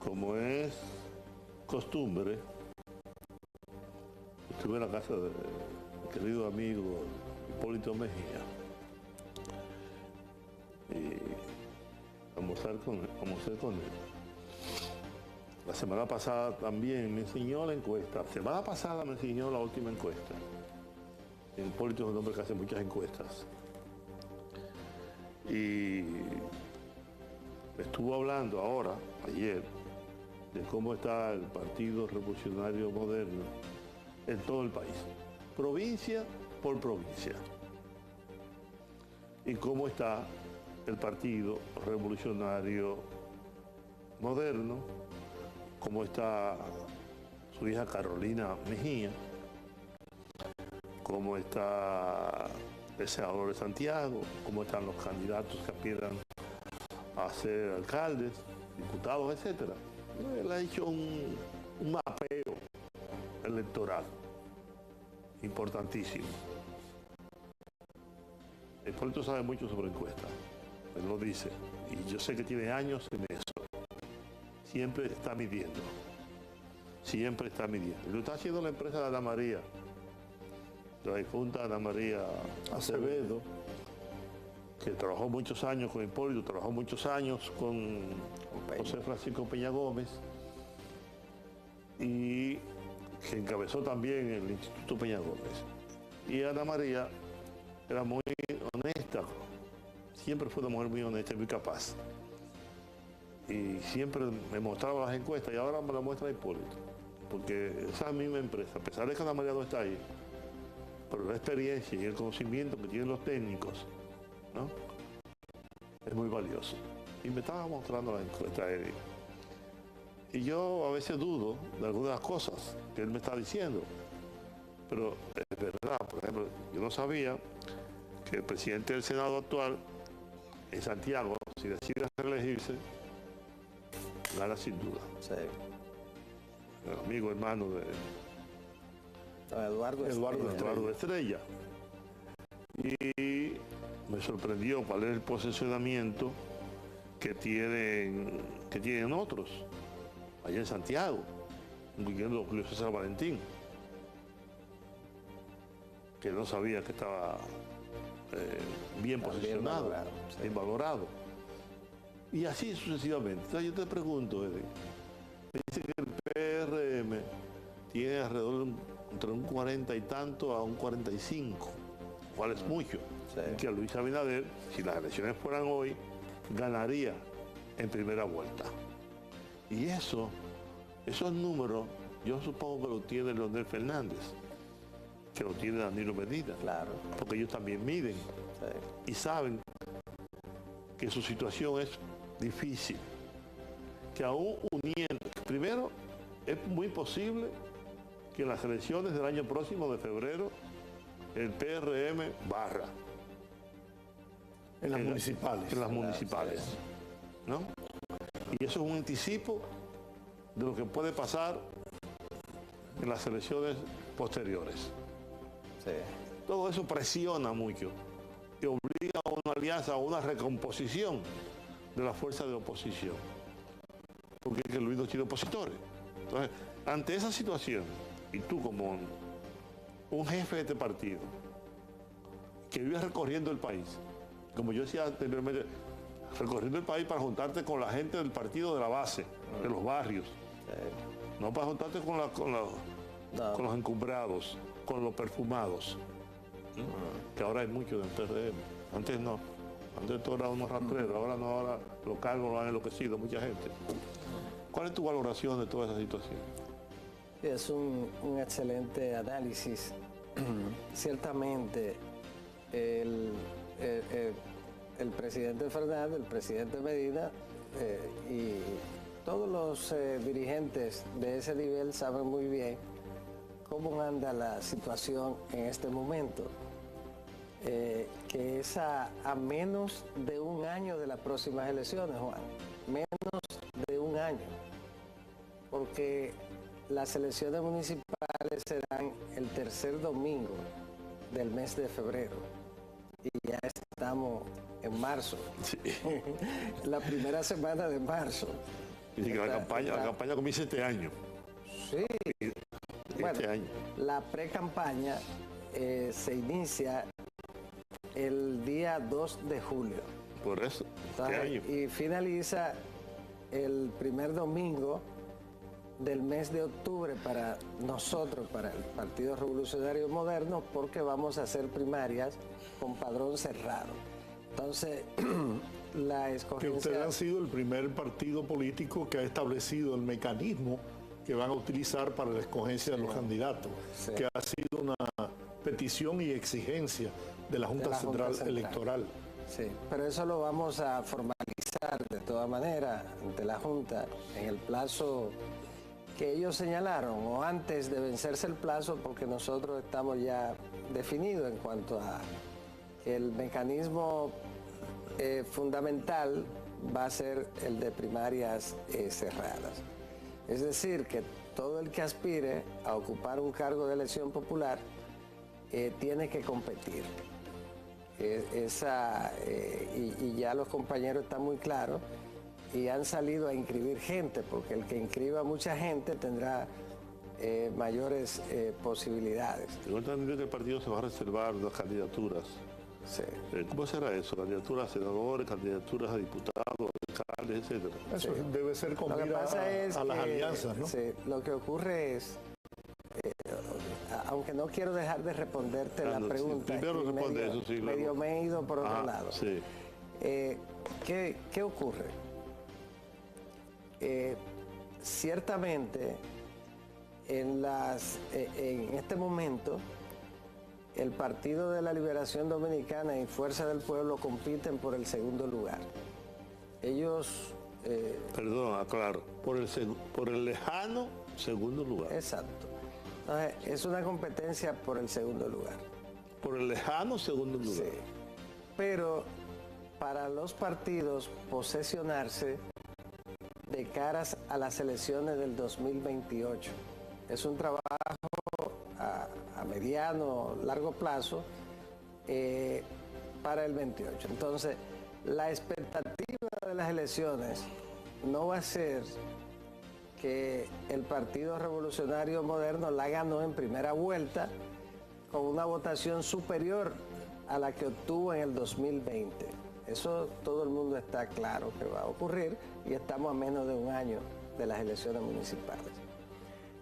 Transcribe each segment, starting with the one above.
como es costumbre, estuve en la casa de mi querido amigo Hipólito Mejía y almorcé con él. La semana pasada también me enseñó la encuesta. La semana pasada me enseñó la última encuesta. Hipólito es un hombre que hace muchas encuestas. Y estuvo hablando ahora, ayer, de cómo está el Partido Revolucionario Moderno en todo el país, provincia por provincia. Y cómo está el Partido Revolucionario Moderno, cómo está su hija Carolina Mejía, cómo está el senador de Santiago, cómo están los candidatos que aspiran a ser alcaldes, diputados, etc. Él ha hecho un mapeo electoral importantísimo. Hipólito sabe mucho sobre encuestas, él lo dice, y yo sé que tiene años en eso. Siempre está midiendo, siempre está midiendo. Y lo está haciendo la empresa de Ana María, la difunta Ana María Acevedo, que trabajó muchos años con Hipólito, trabajó muchos años con José Francisco Peña Gómez, y que encabezó también el Instituto Peña Gómez. Y Ana María era muy honesta, siempre fue una mujer muy honesta y muy capaz. Y siempre me mostraba las encuestas y ahora me las muestra Hipólito. Porque esa misma empresa, a pesar de que Ana María no está ahí, pero la experiencia y el conocimiento que tienen los técnicos, ¿no?, es muy valioso. Y me estaba mostrando la encuesta él. Y yo a veces dudo de algunas cosas que él me está diciendo. Pero es verdad, por ejemplo, yo no sabía que el presidente del Senado actual, en Santiago, si decide reelegirse, gana sin duda. Sí. El amigo hermano de Eduardo Estrella. Y me sorprendió cuál es el posicionamiento que tienen otros allá en Santiago, incluyendo Julio César Valentín, que no sabía que estaba bien posicionado, bien valorado. Y así sucesivamente. Entonces yo te pregunto, Eddie, me dice que el PRM tiene alrededor entre un 40 y tanto a un 45, cual es mucho. Sí. Y que Luis Abinader, si las elecciones fueran hoy, ganaría en primera vuelta. Y esos números, yo supongo que lo tiene Leonel Fernández, que lo tiene Danilo Medina. Claro. Porque ellos también miden. Sí. Y saben que su situación es difícil. Que aún uniendo, primero, es muy posible que en las elecciones del año próximo, de febrero, el PRM barra. En las municipales. En las municipales. ¿No? Y eso es un anticipo de lo que puede pasar en las elecciones posteriores. Sí. Todo eso presiona mucho y obliga a una alianza, a una recomposición de la fuerza de oposición. Porque es que Luis no tiene opositores. Entonces, ante esa situación, y tú como un jefe de este partido, que vive recorriendo el país, como yo decía anteriormente, recorriendo el país para juntarte con la gente del partido de la base, de los barrios, no para juntarte con los encumbrados, con los perfumados, que ahora hay mucho del PRM. Antes no, antes todo era unos rastreros, ahora no, ahora los cargos lo han enloquecido mucha gente. ¿Cuál es tu valoración de toda esa situación? Es un excelente análisis. Ciertamente el presidente Fernández, el presidente Medina y todos los dirigentes de ese nivel saben muy bien cómo anda la situación en este momento, que es a menos de un año de las próximas elecciones, Juan, menos de un año, porque las elecciones municipales serán el tercer domingo del mes de febrero y ya estamos en marzo, sí. La primera semana de marzo. Dice que la campaña comienza este año. Sí. Bueno, Este año. la pre-campaña se inicia el día 2 de julio. Por eso, este año. Y finaliza el primer domingo del mes de octubre para nosotros, para el Partido Revolucionario Moderno, porque vamos a hacer primarias con padrón cerrado. Entonces, la escogencia... Que ustedes han sido el primer partido político que ha establecido el mecanismo que van a utilizar para la escogencia de los candidatos, que ha sido una petición y exigencia de la Junta Central Electoral. Sí, pero eso lo vamos a formalizar de todas maneras ante la Junta en el plazo que ellos señalaron, o antes de vencerse el plazo, porque nosotros estamos ya definidos en cuanto a que el mecanismo fundamental va a ser el de primarias cerradas. Es decir, que todo el que aspire a ocupar un cargo de elección popular tiene que competir. Y ya los compañeros están muy claros y han salido a inscribir gente, porque el que inscriba mucha gente tendrá mayores posibilidades. Tengo entendido que el partido se va a reservar las candidaturas. Sí. ¿Cómo será eso? ¿Candidaturas a senadores, candidaturas a diputados, alcaldes, etcétera? Eso debe ser con Lo que mira pasa es a las que, alianzas, ¿no? sí, lo que ocurre es, aunque no quiero dejar de responderte la pregunta, primero responde eso, sí, medio me he ido por otro lado. Sí. ¿Qué ocurre? Ciertamente, en este momento, el Partido de la Liberación Dominicana y Fuerza del Pueblo compiten por el segundo lugar. Ellos... Perdón, aclaro, por el lejano segundo lugar. Exacto. Entonces, es una competencia por el segundo lugar. Por el lejano segundo lugar. Sí. Pero para los partidos posesionarse de caras a las elecciones del 2028 es un trabajo a mediano, largo plazo para el 28. Entonces, la expectativa de las elecciones no va a ser que el Partido Revolucionario Moderno la ganó en primera vuelta con una votación superior a la que obtuvo en el 2020. Eso todo el mundo está claro que va a ocurrir y estamos a menos de un año de las elecciones municipales.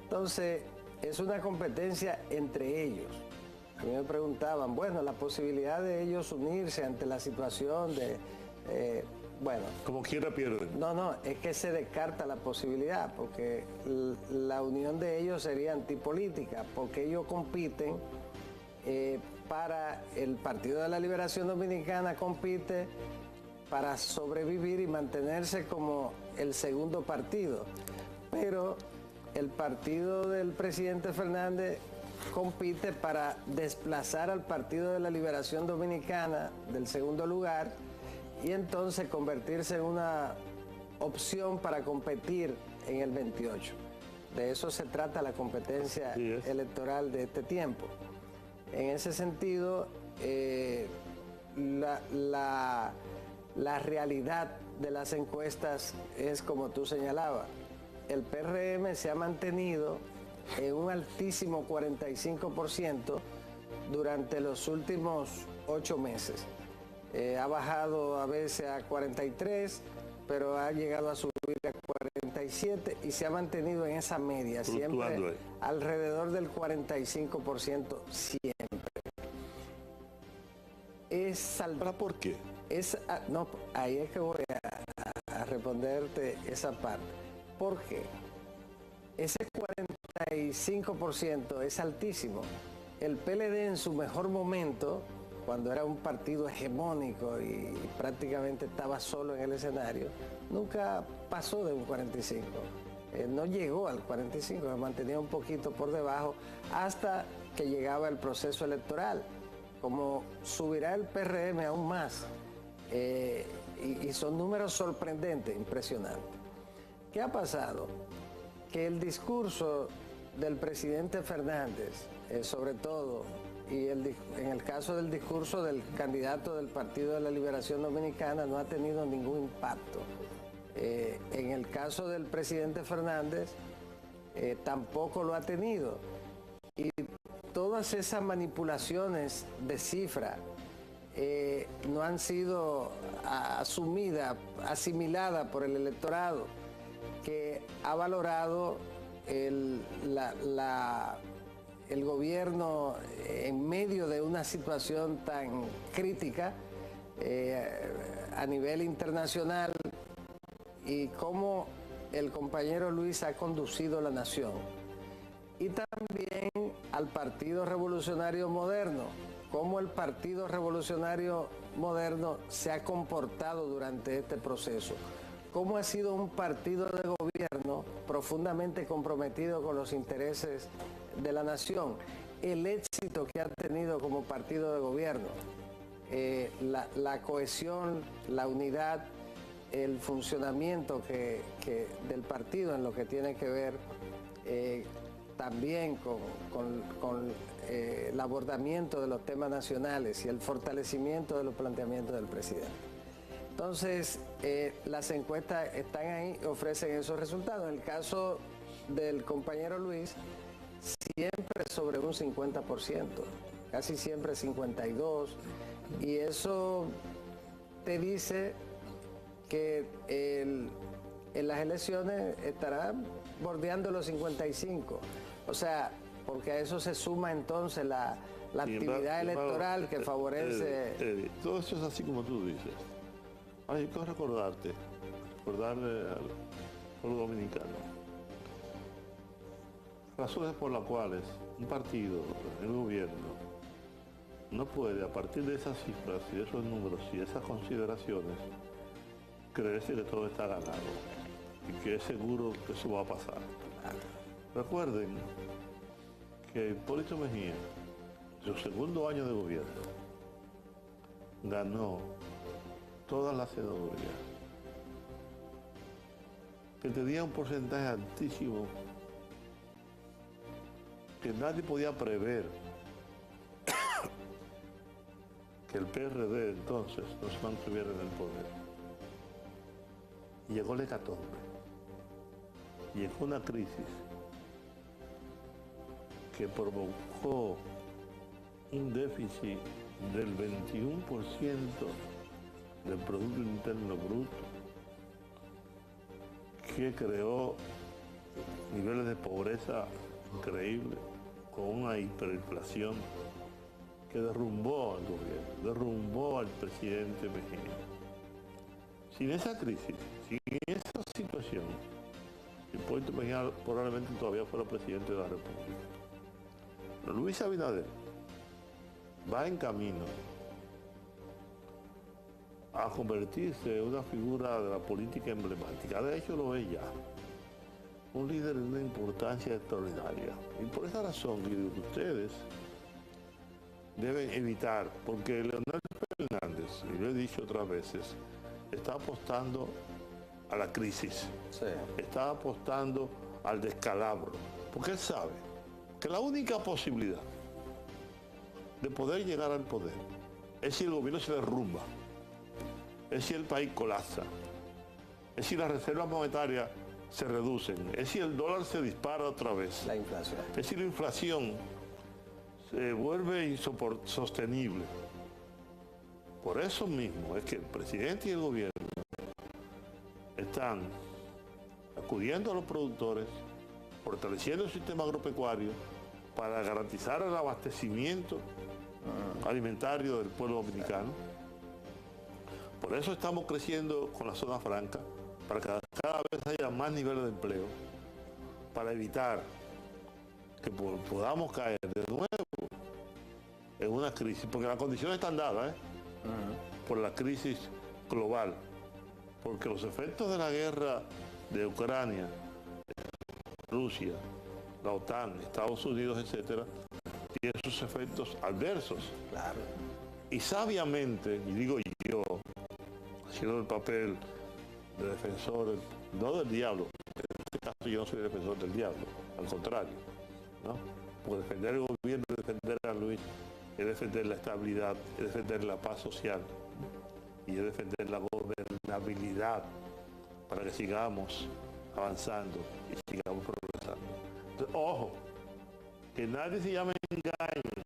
Entonces, es una competencia entre ellos. A mí me preguntaban, bueno, la posibilidad de ellos unirse ante la situación de... bueno, como quiera pierden. No, es que se descarta la posibilidad, porque la unión de ellos sería antipolítica, porque ellos compiten para el Partido de la Liberación Dominicana, compite para sobrevivir y mantenerse como el segundo partido. Pero el partido del presidente Fernández compite para desplazar al Partido de la Liberación Dominicana del segundo lugar y entonces convertirse en una opción para competir en el 28. De eso se trata la competencia electoral de este tiempo. En ese sentido, la realidad de las encuestas es como tú señalabas. El PRM se ha mantenido en un altísimo 45% durante los últimos 8 meses. Ha bajado a veces a 43, pero ha llegado a subir a 47 y se ha mantenido en esa media, siempre alrededor del 45% siempre. ¿Por qué? No, ahí es que voy a responderte esa parte. ¿Por qué? Ese 45% es altísimo. El PLD en su mejor momento, cuando era un partido hegemónico y prácticamente estaba solo en el escenario, nunca pasó de un 45. No llegó al 45, se mantenía un poquito por debajo hasta que llegaba el proceso electoral. Como subirá el PRM aún más, y son números sorprendentes, impresionantes. ¿Qué ha pasado? Que el discurso del presidente Fernández, sobre todo, y en el caso del discurso del candidato del Partido de la Liberación Dominicana, no ha tenido ningún impacto En el caso del presidente Fernández, tampoco lo ha tenido. Y todas esas manipulaciones de cifra no han sido asimiladas por el electorado, que ha valorado el gobierno en medio de una situación tan crítica a nivel internacional, y cómo el compañero Luis ha conducido la nación. Y también al Partido Revolucionario Moderno, cómo el Partido Revolucionario Moderno se ha comportado durante este proceso, cómo ha sido un partido de gobierno profundamente comprometido con los intereses de la nación, el éxito que ha tenido como partido de gobierno, la cohesión, la unidad, el funcionamiento del partido en lo que tiene que ver también con el abordamiento de los temas nacionales y el fortalecimiento de los planteamientos del presidente. Entonces, las encuestas están ahí, ofrecen esos resultados. En el caso del compañero Luis, siempre sobre un 50%, casi siempre 52%, y eso te dice que en las elecciones estará bordeando los 55. O sea, porque a eso se suma entonces la actividad electoral que favorece... todo eso es así como tú dices. Hay que recordarle al pueblo dominicano razones por las cuales un partido, el gobierno, no puede, a partir de esas cifras y de esos números y de esas consideraciones, creerse que todo está ganado y que es seguro que eso va a pasar. Recuerden que Hipólito Mejía, en su segundo año de gobierno, ganó todas las senadurías, que tenía un porcentaje altísimo que nadie podía prever que el PRD entonces no se mantuviera en el poder. Y llegó la hecatombe, llegó una crisis que provocó un déficit del 21% del Producto Interno Bruto, que creó niveles de pobreza increíbles, con una hiperinflación que derrumbó al gobierno, derrumbó al presidente Mejía. Sin esa crisis, sin esa situación, Hipólito Mejía probablemente todavía fuera presidente de la República. Pero Luis Abinader va en camino a convertirse en una figura de la política emblemática. De hecho, lo es ya. Un líder de una importancia extraordinaria. Y por esa razón, digo que ustedes deben evitar, porque Leonel Fernández, y lo he dicho otras veces, está apostando a la crisis, Sí. está apostando al descalabro, porque él sabe que la única posibilidad de poder llegar al poder es si el gobierno se derrumba, es si el país colapsa, es si las reservas monetarias se reducen, es si el dólar se dispara otra vez, La inflación. es si la inflación se vuelve insostenible. Por eso mismo es que el presidente y el gobierno están acudiendo a los productores, fortaleciendo el sistema agropecuario para garantizar el abastecimiento alimentario del pueblo dominicano. Por eso estamos creciendo con la zona franca, para que cada vez haya más niveles de empleo, para evitar que podamos caer de nuevo en una crisis, porque las condiciones están dadas por la crisis global, porque los efectos de la guerra de Ucrania, Rusia, la OTAN, Estados Unidos, etcétera, tienen sus efectos adversos. Claro. Y sabiamente, y digo yo, haciendo el papel de defensor, no del diablo, en este caso yo no soy defensor del diablo, al contrario, ¿no? Por defender el gobierno, defender a Luis, es defender la estabilidad, es defender la paz social y es defender la gobernabilidad para que sigamos avanzando y sigamos progresando. Entonces, ojo, que nadie se llame engaño.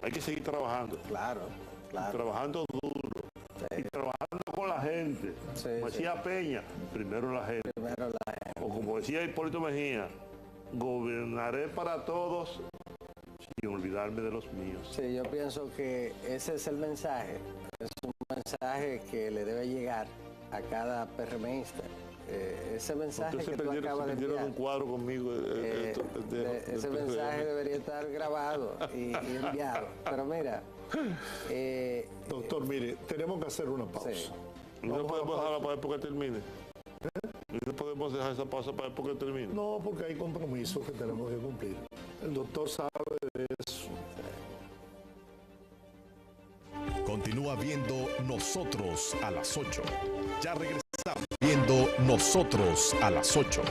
Hay que seguir trabajando. Claro, claro. Trabajando duro. Sí. Y trabajando con la gente. Sí, Como decía Peña, primero la gente. Primero la gente. O como decía Hipólito Mejía, gobernaré para todos sin olvidarme de los míos. Sí, yo pienso que ese es el mensaje. Es un mensaje que le debe llegar a cada PRMista. Ese mensaje Ustedes que tú acabas de enviar. un cuadro conmigo. Ese mensaje debería estar grabado y enviado. Pero mira... Doctor, mire, tenemos que hacer una pausa. Sí. No podemos dejarla para después que termine. No podemos dejar esa pausa para después que termine. No, porque hay compromisos que tenemos que cumplir. El doctor sabe de eso. Continúa viendo Nosotros a las 8. Ya regresamos viendo Nosotros a las 8.